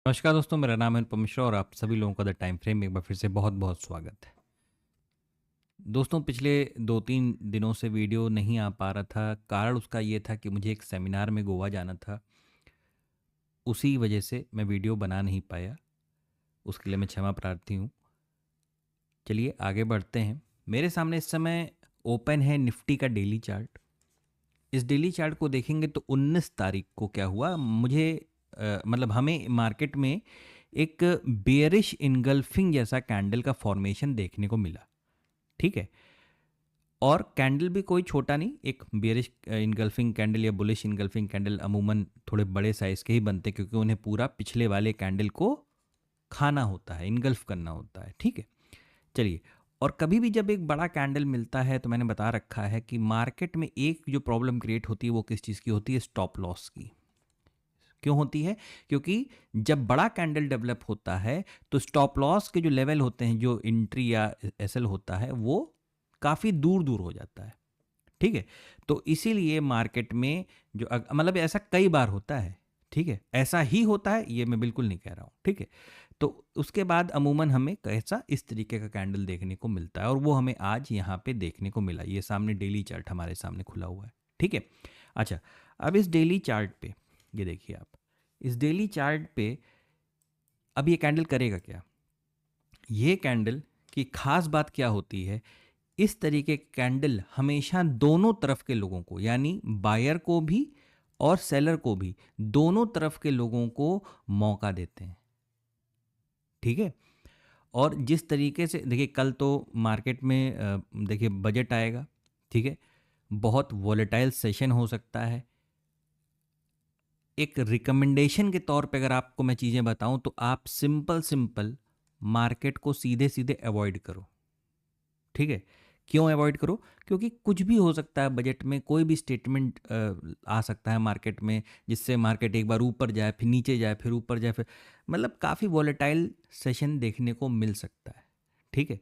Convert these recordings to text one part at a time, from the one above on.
नमस्कार दोस्तों, मेरा नाम है अनुपम मिश्रा और आप सभी लोगों का द टाइम फ्रेम में एक बार फिर से बहुत बहुत स्वागत है। दोस्तों, पिछले 2-3 दिनों से वीडियो नहीं आ पा रहा था। कारण उसका ये था कि मुझे एक सेमिनार में गोवा जाना था। उसी वजह से मैं वीडियो बना नहीं पाया। उसके लिए मैं क्षमा प्रार्थी हूँ। चलिए आगे बढ़ते हैं। मेरे सामने इस समय ओपन है निफ्टी का डेली चार्ट। इस डेली चार्ट को देखेंगे तो 19 तारीख को क्या हुआ, मुझे मतलब हमें मार्केट में एक बेयरिश इनगल्फिंग जैसा कैंडल का फॉर्मेशन देखने को मिला। ठीक है। और कैंडल भी कोई छोटा नहीं, एक बेयरिश इनगल्फिंग कैंडल या बुलिश इनगल्फिंग कैंडल अमूमन थोड़े बड़े साइज के ही बनते हैं, क्योंकि उन्हें पूरा पिछले वाले कैंडल को खाना होता है, इनगल्फ करना होता है। ठीक है। चलिए, और कभी भी जब एक बड़ा कैंडल मिलता है तो मैंने बता रखा है कि मार्केट में एक जो प्रॉब्लम क्रिएट होती है वो किस चीज़ की होती है? स्टॉप लॉस की। क्यों होती है? क्योंकि जब बड़ा कैंडल डेवलप होता है तो स्टॉप लॉस के जो लेवल होते हैं, जो एंट्री या एसएल होता है, वो काफ़ी दूर दूर हो जाता है। ठीक है। तो इसीलिए मार्केट में जो मतलब ऐसा कई बार होता है। ठीक है, ऐसा ही होता है, ये मैं बिल्कुल नहीं कह रहा हूँ। ठीक है। तो उसके बाद अमूमन हमें कैसा इस तरीके का कैंडल देखने को मिलता है, और वो हमें आज यहाँ पे देखने को मिला। ये सामने डेली चार्ट हमारे सामने खुला हुआ है। ठीक है। अच्छा, अब इस डेली चार्ट पे ये देखिए आप, इस डेली चार्ट पे अब ये कैंडल करेगा क्या? ये कैंडल की खास बात क्या होती है? इस तरीके के कैंडल हमेशा दोनों तरफ के लोगों को, यानी बायर को भी और सेलर को भी, दोनों तरफ के लोगों को मौका देते हैं। ठीक है। और जिस तरीके से देखिए, कल तो मार्केट में देखिए बजट आएगा। ठीक है। बहुत वॉलेटाइल सेशन हो सकता है। एक रिकमेंडेशन के तौर पे अगर आपको मैं चीज़ें बताऊं तो आप सिंपल सिंपल मार्केट को सीधे सीधे अवॉइड करो। ठीक है। क्यों अवॉइड करो? क्योंकि कुछ भी हो सकता है बजट में, कोई भी स्टेटमेंट आ सकता है मार्केट में, जिससे मार्केट एक बार ऊपर जाए, फिर नीचे जाए, फिर ऊपर जाए, फिर मतलब काफ़ी वॉलेटाइल सेशन देखने को मिल सकता है। ठीक है।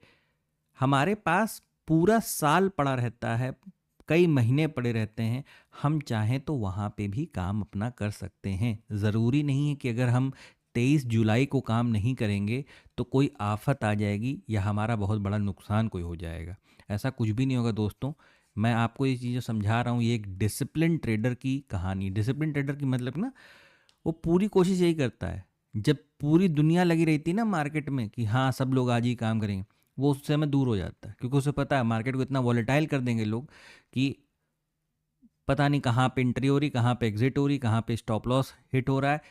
हमारे पास पूरा साल पड़ा रहता है, कई महीने पड़े रहते हैं। हम चाहें तो वहाँ पे भी काम अपना कर सकते हैं। ज़रूरी नहीं है कि अगर हम 23 जुलाई को काम नहीं करेंगे तो कोई आफत आ जाएगी या हमारा बहुत बड़ा नुकसान कोई हो जाएगा। ऐसा कुछ भी नहीं होगा दोस्तों। मैं आपको ये चीज़ें समझा रहा हूँ, ये एक डिसिप्लिन ट्रेडर की कहानी। डिसिप्लिन ट्रेडर की मतलब ना, वो पूरी कोशिश यही करता है। जब पूरी दुनिया लगी रहती है ना मार्केट में कि हाँ सब लोग आज ही काम करेंगे, वो उस समय दूर हो जाता है, क्योंकि उसे पता है मार्केट को इतना वॉलेटाइल कर देंगे लोग कि पता नहीं कहाँ पे एंट्री हो रही, कहाँ पे एग्जिट हो रही, कहाँ पे स्टॉप लॉस हिट हो रहा है।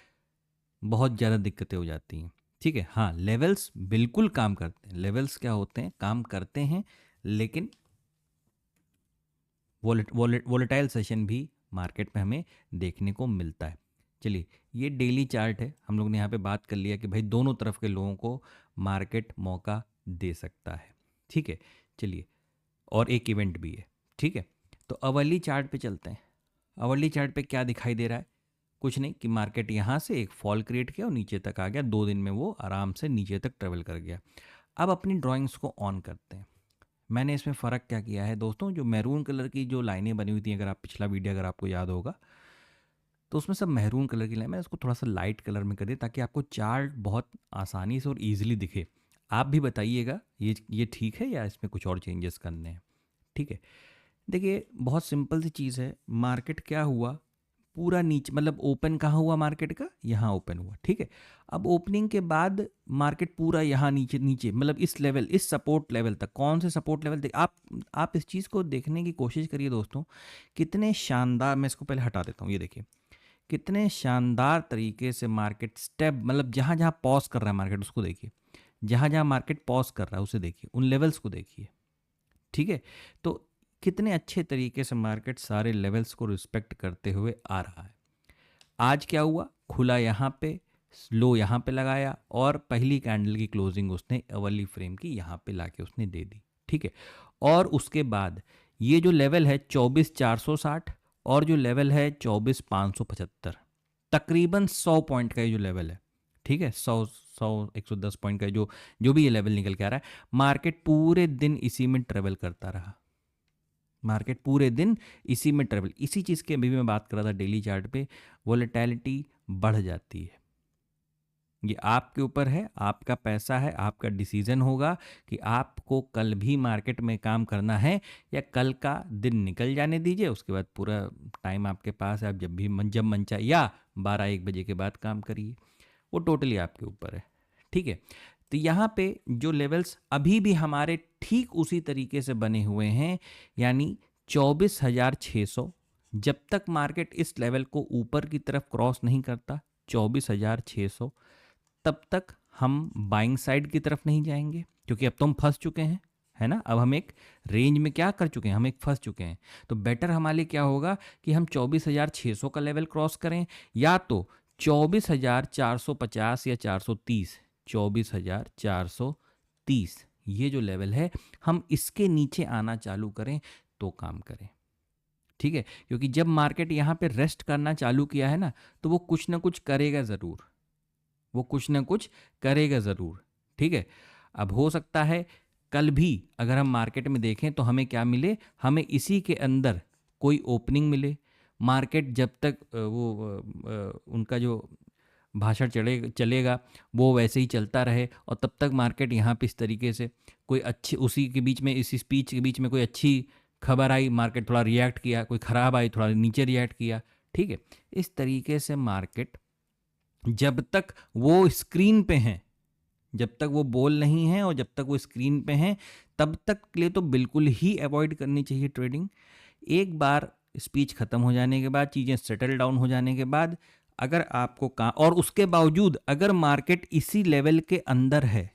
बहुत ज़्यादा दिक्कतें हो जाती हैं। ठीक है। हाँ, लेवल्स बिल्कुल काम करते हैं। लेवल्स क्या होते हैं? काम करते हैं, लेकिन वॉलेटाइल सेशन भी मार्केट में हमें देखने को मिलता है। चलिए, ये डेली चार्ट है। हम लोग ने यहाँ पे बात कर लिया कि भाई दोनों तरफ के लोगों को मार्केट मौका दे सकता है। ठीक है। चलिए, और एक इवेंट भी है। ठीक है। तो अवर्ली चार्ट पे चलते हैं। अवर्ली चार्ट पे क्या दिखाई दे रहा है? कुछ नहीं, कि मार्केट यहाँ से एक फॉल क्रिएट किया और नीचे तक आ गया। 2 दिन में वो आराम से नीचे तक ट्रेवल कर गया। अब अपनी ड्राइंग्स को ऑन करते हैं। मैंने इसमें फ़र्क क्या किया है दोस्तों, जो मैरून कलर की जो लाइनें बनी हुई थी, अगर आप पिछला वीडियो अगर आपको याद होगा, तो उसमें सब मैरून कलर की लाइन, मैंने उसको थोड़ा सा लाइट कलर में कर दिया ताकि आपको चार्ट बहुत आसानी से और ईजिली दिखे। आप भी बताइएगा ये ठीक है या इसमें कुछ और चेंजेस करने हैं। ठीक है। देखिए, बहुत सिंपल सी चीज़ है। मार्केट क्या हुआ, पूरा नीचे, मतलब ओपन कहाँ हुआ मार्केट का? यहाँ ओपन हुआ। ठीक है। अब ओपनिंग के बाद मार्केट पूरा यहाँ नीचे नीचे, मतलब इस लेवल, इस सपोर्ट लेवल तक। कौन से सपोर्ट लेवल देख आप इस चीज़ को देखने की कोशिश करिए दोस्तों। कितने शानदार, मैं इसको पहले हटा देता हूँ, ये देखिए कितने शानदार तरीके से मार्केट स्टेप, मतलब जहाँ जहाँ पॉज कर रहा है मार्केट उसको देखिए, जहाँ जहाँ मार्केट पॉज कर रहा है उसे देखिए, उन लेवल्स को देखिए। ठीक है। तो कितने अच्छे तरीके से मार्केट सारे लेवल्स को रिस्पेक्ट करते हुए आ रहा है। आज क्या हुआ? खुला यहाँ पे, लो यहाँ पे लगाया, और पहली कैंडल की क्लोजिंग उसने अवली फ्रेम की यहाँ पे लाके उसने दे दी। ठीक है। और उसके बाद ये जो लेवल है 24,460 और जो लेवल है 24,575, तकरीबन 100 पॉइंट का ये जो लेवल है। ठीक है। 110 पॉइंट का जो जो भी ये लेवल निकल के आ रहा है, मार्केट पूरे दिन इसी में ट्रेवल करता रहा। मार्केट पूरे दिन इसी में ट्रेवल, इसी चीज़ की अभी मैं बात कर रहा था डेली चार्ट पे, वॉलेटिलिटी बढ़ जाती है। ये आपके ऊपर है, आपका पैसा है, आपका डिसीजन होगा कि आपको कल भी मार्केट में काम करना है या कल का दिन निकल जाने दीजिए, उसके बाद पूरा टाइम आपके पास है, आप जब मन चाहे या 12-1 बजे के बाद काम करिए, वो टोटली आपके ऊपर है। ठीक है, तो यहाँ पे जो लेवल्स अभी भी हमारे ठीक उसी तरीके से बने हुए हैं, यानी 24,600, जब तक मार्केट इस लेवल को ऊपर की तरफ क्रॉस नहीं करता 24,600, तब तक हम बाइंग साइड की तरफ नहीं जाएंगे, क्योंकि अब तो हम फंस चुके हैं, है ना। अब हम एक रेंज में क्या कर चुके हैं, हम एक फंस चुके हैं। तो बेटर हमारे लिए क्या होगा कि हम 24,600 का लेवल क्रॉस करें, या तो 24,450 या 430, 24,430 ये जो लेवल है, हम इसके नीचे आना चालू करें तो काम करें। ठीक है, क्योंकि जब मार्केट यहाँ पे रेस्ट करना चालू किया है ना, तो वो कुछ ना कुछ करेगा ज़रूर, वो कुछ ना कुछ करेगा ज़रूर। ठीक है, अब हो सकता है कल भी अगर हम मार्केट में देखें तो हमें क्या मिले, हमें इसी के अंदर कोई ओपनिंग मिले। मार्केट जब तक उनका जो भाषण चलेगा वो वैसे ही चलता रहे, और तब तक मार्केट यहाँ पे इस तरीके से कोई अच्छी, उसी के बीच में, इस स्पीच के बीच में कोई अच्छी खबर आई, मार्केट थोड़ा रिएक्ट किया, कोई ख़राब आई थोड़ा नीचे रिएक्ट किया। ठीक है, इस तरीके से मार्केट जब तक वो स्क्रीन पे हैं, जब तक वो बोल नहीं है और जब तक वो स्क्रीन पे हैं, तब तक के लिए तो बिल्कुल ही अवॉइड करनी चाहिए ट्रेडिंग। एक बार स्पीच ख़त्म हो जाने के बाद, चीज़ें सेटल डाउन हो जाने के बाद, अगर आपको और उसके बावजूद अगर मार्केट इसी लेवल के अंदर है,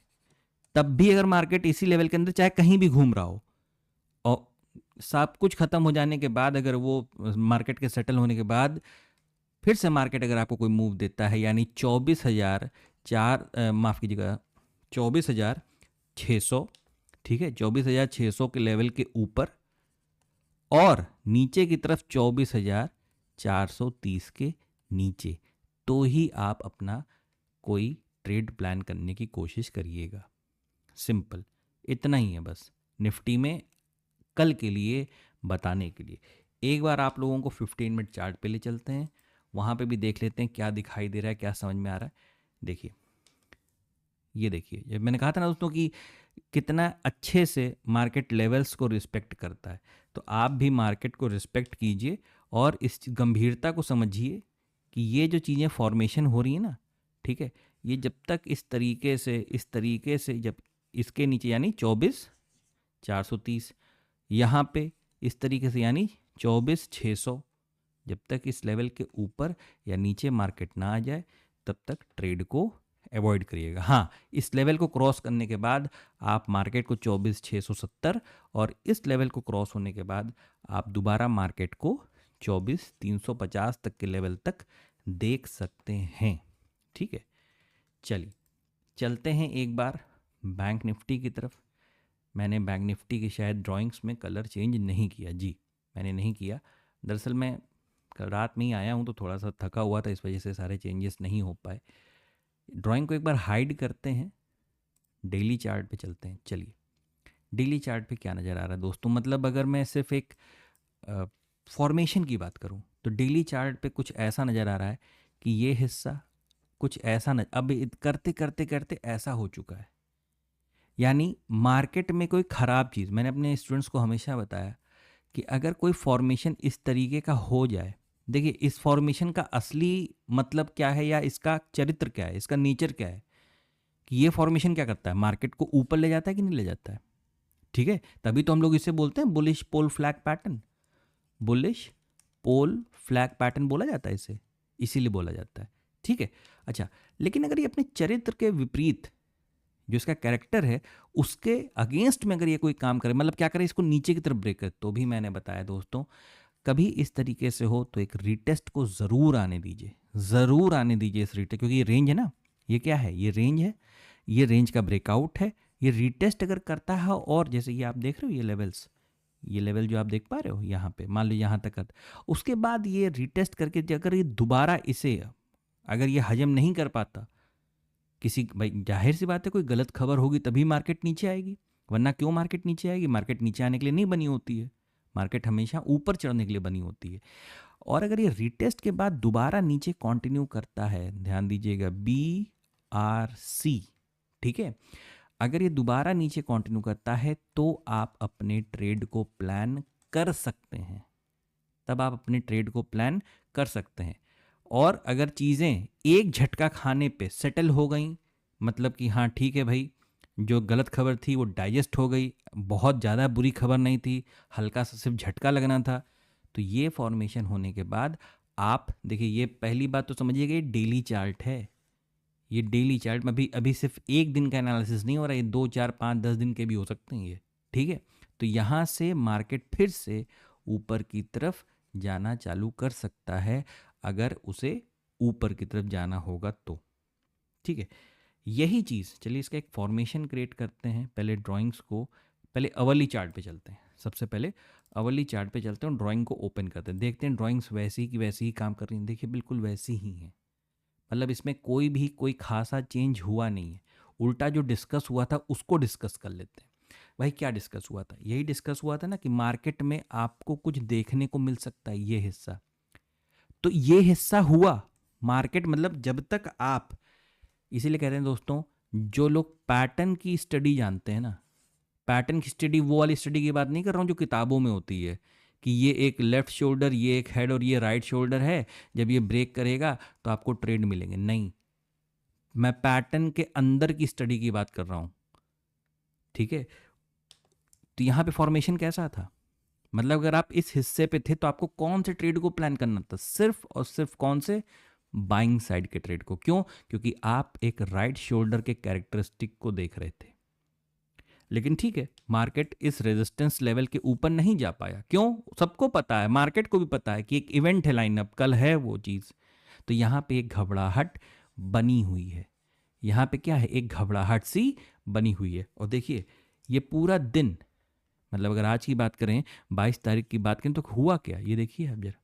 तब भी अगर मार्केट इसी लेवल के अंदर चाहे कहीं भी घूम रहा हो, और सब कुछ ख़त्म हो जाने के बाद, अगर वो मार्केट के सेटल होने के बाद फिर से मार्केट अगर आपको कोई मूव देता है, यानी 24,600, ठीक है, 24,600 के लेवल के ऊपर और नीचे की तरफ 24,430 के नीचे, तो ही आप अपना कोई ट्रेड प्लान करने की कोशिश करिएगा। सिंपल इतना ही है बस, निफ्टी में कल के लिए बताने के लिए। एक बार आप लोगों को 15 मिनट चार्ट पे ले चलते हैं, वहाँ पे भी देख लेते हैं क्या दिखाई दे रहा है, क्या समझ में आ रहा है। देखिए, ये देखिए, जब मैंने कहा था ना दोस्तों कि कितना अच्छे से मार्केट लेवल्स को रिस्पेक्ट करता है, तो आप भी मार्केट को रिस्पेक्ट कीजिए और इस गंभीरता को समझिए कि ये जो चीज़ें फॉर्मेशन हो रही है ना, ठीक है, ये जब तक इस तरीके से जब इसके नीचे, यानी 24,430, यहाँ पे इस तरीके से, यानी 24,600, जब तक इस लेवल के ऊपर या नीचे मार्केट ना आ जाए, तब तक ट्रेड को अवॉइड करिएगा। हाँ, इस लेवल को क्रॉस करने के बाद आप मार्केट को 24,670, और इस लेवल को क्रॉस होने के बाद आप दोबारा मार्केट को 24,350 तक के लेवल तक देख सकते हैं। ठीक है, चलिए चलते हैं एक बार बैंक निफ्टी की तरफ। मैंने बैंक निफ्टी की शायद ड्राइंग्स में कलर चेंज नहीं किया, जी मैंने नहीं किया। दरअसल मैं कल रात में ही आया हूँ तो थोड़ा सा थका हुआ था, इस वजह से सारे चेंजेस नहीं हो पाए। ड्राइंग को एक बार हाइड करते हैं, डेली चार्ट पे चलते हैं। चलिए, डेली चार्ट पे क्या नज़र आ रहा है दोस्तों, मतलब अगर मैं सिर्फ एक फॉर्मेशन की बात करूं तो डेली चार्ट पे कुछ ऐसा नज़र आ रहा है कि ये हिस्सा कुछ ऐसा अब करते करते करते ऐसा हो चुका है, यानी मार्केट में कोई ख़राब चीज़, मैंने अपने स्टूडेंट्स को हमेशा बताया कि अगर कोई फॉर्मेशन इस तरीके का हो जाए, देखिए इस फॉर्मेशन का असली मतलब क्या है या इसका चरित्र क्या है, इसका नेचर क्या है, कि ये फॉर्मेशन क्या करता है, मार्केट को ऊपर ले जाता है कि नहीं ले जाता है। ठीक है, तभी तो हम लोग इसे बोलते हैं बुलिश पोल फ्लैग पैटर्न, बुलिश पोल फ्लैग पैटर्न बोला जाता है इसे, इसीलिए बोला जाता है। ठीक है, अच्छा, लेकिन अगर ये अपने चरित्र के विपरीत, जो इसका कैरेक्टर है उसके अगेंस्ट में अगर ये कोई काम करे, मतलब क्या करे, इसको नीचे की तरफ ब्रेक करे, तो भी मैंने बताया दोस्तों, कभी इस तरीके से हो तो एक रीटेस्ट को ज़रूर आने दीजिए, ज़रूर आने दीजिए इस रीटेस्ट, क्योंकि ये रेंज है ना, ये क्या है, ये रेंज है, ये रेंज का ब्रेकआउट है। ये रीटेस्ट अगर करता है, और जैसे ये आप देख रहे हो ये लेवल्स, ये लेवल जो आप देख पा रहे हो यहाँ पे, मान लो यहाँ तक करता, उसके बाद ये रीटेस्ट करके अगर ये दोबारा इसे अगर ये हजम नहीं कर पाता, किसी, भाई जाहिर सी बात है कोई गलत खबर होगी तभी मार्केट नीचे आएगी, वरना क्यों मार्केट नीचे आएगी, मार्केट नीचे आने के लिए नहीं बनी होती है, मार्केट हमेशा ऊपर चढ़ने के लिए बनी होती है। और अगर ये रीटेस्ट के बाद दोबारा नीचे कंटिन्यू करता है, ध्यान दीजिएगा, बी BRC, ठीक है। अगर ये दोबारा नीचे कंटिन्यू करता है तो आप अपने ट्रेड को प्लान कर सकते हैं, तब आप अपने ट्रेड को प्लान कर सकते हैं। और अगर चीज़ें एक झटका खाने पे सेटल हो गई, मतलब कि हाँ ठीक है भाई, जो गलत खबर थी वो डाइजेस्ट हो गई, बहुत ज़्यादा बुरी खबर नहीं थी, हल्का सा सिर्फ झटका लगना था, तो ये फॉर्मेशन होने के बाद आप देखिए, ये पहली बात तो समझिएगा, ये डेली चार्ट है। ये डेली चार्ट में अभी अभी सिर्फ एक दिन का एनालिसिस नहीं हो रहा है, ये 2 4 5 10 दिन के भी हो सकते हैं ये, ठीक है। तो यहाँ से मार्केट फिर से ऊपर की तरफ जाना चालू कर सकता है, अगर उसे ऊपर की तरफ जाना होगा तो, ठीक है। यही चीज़, चलिए इसका एक फॉर्मेशन क्रिएट करते हैं। पहले ड्राइंग्स को, पहले अवली चार्ट पे चलते हैं, सबसे पहले अवली चार्ट पे चलते हैं और ड्राइंग को ओपन करते हैं, देखते हैं ड्राइंग्स वैसी की वैसी ही काम कर रही हैं। देखिए बिल्कुल वैसी ही हैं, मतलब इसमें कोई खासा चेंज हुआ नहीं है। उल्टा जो डिस्कस हुआ था उसको डिस्कस कर लेते हैं। भाई क्या डिस्कस हुआ था? यही डिस्कस हुआ था ना कि मार्केट में आपको कुछ देखने को मिल सकता है, ये हिस्सा। तो ये हिस्सा हुआ मार्केट, मतलब जब तक आप, इसीलिए कहते हैं दोस्तों, जो लोग पैटर्न की स्टडी जानते हैं ना, पैटर्न की स्टडी, वो वाली स्टडी की बात नहीं कर रहा हूँ जो किताबों में होती है कि ये एक लेफ्ट शोल्डर, ये एक हेड और ये राइट शोल्डर है, जब ये ब्रेक करेगा तो आपको ट्रेड मिलेंगे, नहीं। मैं पैटर्न के अंदर की स्टडी की बात कर रहा हूँ, ठीक है। तो यहाँ पे फॉर्मेशन कैसा था, मतलब अगर आप इस हिस्से पे थे तो आपको कौन से ट्रेड को प्लान करना था? सिर्फ और सिर्फ कौन से? बाइंग साइड के ट्रेड को। क्यों? क्योंकि आप एक राइट शोल्डर के कैरेक्टरिस्टिक को देख रहे थे। लेकिन ठीक है, मार्केट इस रेजिस्टेंस लेवल के ऊपर नहीं जा पाया। क्यों? सबको पता है, मार्केट को भी पता है कि एक इवेंट है लाइनअप, कल है वो चीज़। तो यहाँ पे एक घबराहट बनी हुई है, यहाँ पे क्या है, एक घबराहट सी बनी हुई है। और देखिए ये पूरा दिन, मतलब अगर आज की बात करें, 22 तारीख की बात करें, तो हुआ क्या, ये देखिए अब जरा,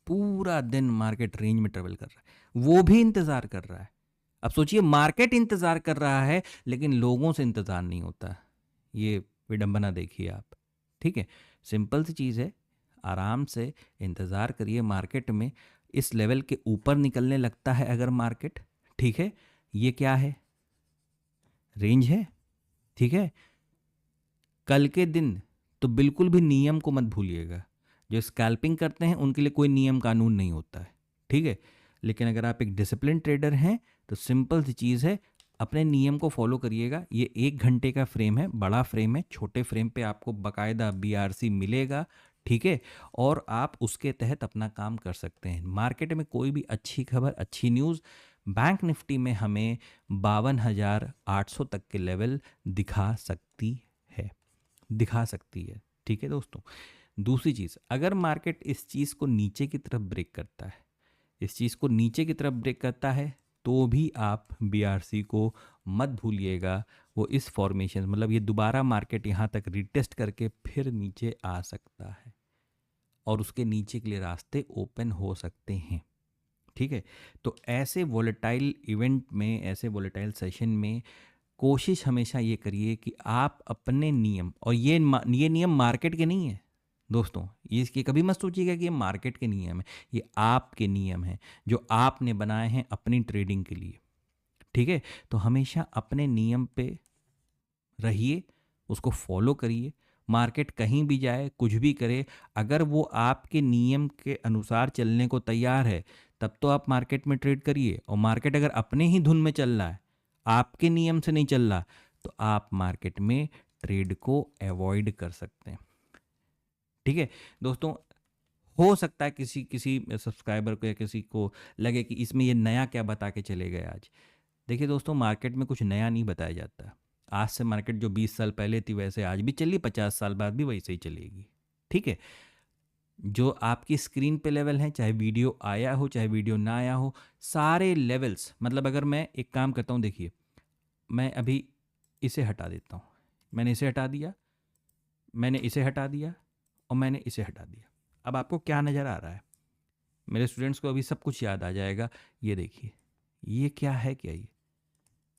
पूरा दिन मार्केट रेंज में ट्रेवल कर रहा है, वो भी इंतज़ार कर रहा है। अब सोचिए, मार्केट इंतज़ार कर रहा है लेकिन लोगों से इंतज़ार नहीं होता। ये विडंबना देखिए आप, ठीक है। सिंपल सी चीज़ है, आराम से इंतज़ार करिए। मार्केट में इस लेवल के ऊपर निकलने लगता है अगर मार्केट, ठीक है, ये क्या है, रेंज है, ठीक है। कल के दिन तो बिल्कुल भी नियम को मत भूलिएगा, जो स्कैल्पिंग करते हैं उनके लिए कोई नियम कानून नहीं होता है, ठीक है। लेकिन अगर आप एक डिसिप्लिन ट्रेडर हैं तो सिंपल सी चीज़ है, अपने नियम को फॉलो करिएगा। ये 1 घंटे का फ्रेम है, बड़ा फ्रेम है, छोटे फ्रेम पे आपको बकायदा BRC मिलेगा, ठीक है। और आप उसके तहत अपना काम कर सकते हैं। मार्केट में कोई भी अच्छी खबर, अच्छी न्यूज़, बैंक निफ्टी में हमें 52,800 तक के लेवल दिखा सकती है, दिखा सकती है, ठीक है दोस्तों। दूसरी चीज़, अगर मार्केट इस चीज़ को नीचे की तरफ ब्रेक करता है, इस चीज़ को नीचे की तरफ ब्रेक करता है, तो भी आप BRC को मत भूलिएगा। वो इस फॉर्मेशन, मतलब ये दोबारा मार्केट यहाँ तक रिटेस्ट करके फिर नीचे आ सकता है और उसके नीचे के लिए रास्ते ओपन हो सकते हैं, ठीक है। तो ऐसे वोलेटाइल इवेंट में, ऐसे वोलेटाइल सेशन में कोशिश हमेशा ये करिए कि आप अपने नियम, और ये नियम मार्केट के नहीं है दोस्तों, ये इसके कभी मत सोचिएगा कि ये मार्केट के नियम है, ये आपके नियम हैं जो आपने बनाए हैं अपनी ट्रेडिंग के लिए, ठीक है। तो हमेशा अपने नियम पे रहिए, उसको फॉलो करिए। मार्केट कहीं भी जाए, कुछ भी करे, अगर वो आपके नियम के अनुसार चलने को तैयार है तब तो आप मार्केट में ट्रेड करिए। और मार्केट अगर अपने ही धुन में चल रहा है, आपके नियम से नहीं चल रहा, तो आप मार्केट में ट्रेड को अवॉइड कर सकते हैं, ठीक है दोस्तों। हो सकता है किसी किसी सब्सक्राइबर को या किसी को लगे कि इसमें ये नया क्या बता के चले गए आज। देखिए दोस्तों, मार्केट में कुछ नया नहीं बताया जाता। आज से मार्केट जो 20 साल पहले थी वैसे आज भी चली, 50 साल बाद भी वैसे ही चलेगी, ठीक है। जो आपकी स्क्रीन पे लेवल हैं, चाहे वीडियो आया हो चाहे वीडियो ना आया हो, सारे लेवल्स, मतलब अगर मैं एक काम करता हूँ, देखिए मैं अभी इसे हटा देता हूँ, मैंने इसे हटा दिया, मैंने इसे हटा दिया और मैंने इसे हटा दिया। अब आपको क्या नज़र आ रहा है? मेरे स्टूडेंट्स को अभी सब कुछ याद आ जाएगा। ये देखिए, ये क्या है, क्या ये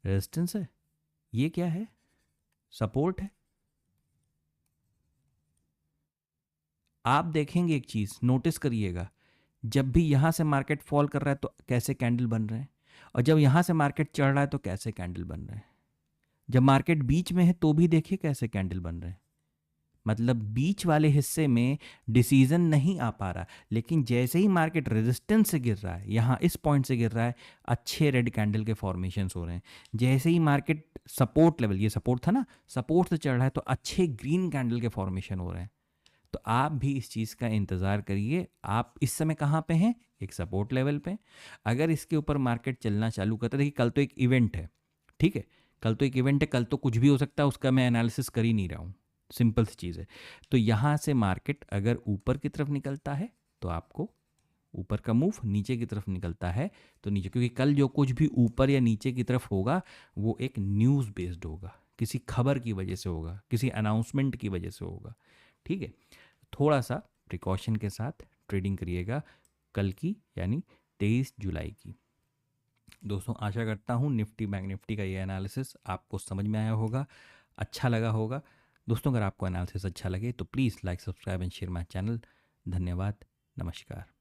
रेजिस्टेंस है, ये क्या है, सपोर्ट है। आप देखेंगे एक चीज़ नोटिस करिएगा, जब भी यहाँ से मार्केट फॉल कर रहा है तो कैसे कैंडल बन रहे हैं, और जब यहाँ से मार्केट चढ़ रहा है तो कैसे कैंडल बन रहे हैं, जब मार्केट बीच में है तो भी देखिए कैसे कैंडल बन रहे हैं। मतलब बीच वाले हिस्से में डिसीजन नहीं आ पा रहा, लेकिन जैसे ही मार्केट रेजिस्टेंस से गिर रहा है, यहाँ इस पॉइंट से गिर रहा है, अच्छे रेड कैंडल के फॉर्मेशंस हो रहे हैं। जैसे ही मार्केट सपोर्ट लेवल, ये सपोर्ट था ना, सपोर्ट से चढ़ रहा है तो अच्छे ग्रीन कैंडल के फॉर्मेशन हो रहे हैं। तो आप भी इस चीज़ का इंतज़ार करिए। आप इस समय कहाँ पे हैं, एक सपोर्ट लेवल पे। अगर इसके ऊपर मार्केट चलना चालू करता है, देखिए कल तो एक इवेंट है, ठीक है, कल तो एक इवेंट है, कल तो कुछ भी हो सकता है, उसका मैं एनालिसिस कर ही नहीं रहा हूँ, सिंपल सी चीज़ है। तो यहाँ से मार्केट अगर ऊपर की तरफ निकलता है तो आपको ऊपर का मूव, नीचे की तरफ निकलता है तो नीचे, क्योंकि कल जो कुछ भी ऊपर या नीचे की तरफ होगा वो एक न्यूज़ बेस्ड होगा, किसी खबर की वजह से होगा, किसी अनाउंसमेंट की वजह से होगा, ठीक है। थोड़ा सा प्रिकॉशन के साथ ट्रेडिंग करिएगा कल की, यानी 23 जुलाई की। दोस्तों आशा करता हूँ निफ्टी बैंक निफ्टी का ये एनालिसिस आपको समझ में आया होगा, अच्छा लगा होगा। दोस्तों अगर आपको एनालिसिस अच्छा लगे तो please like, subscribe and share my channel. धन्यवाद, नमस्कार।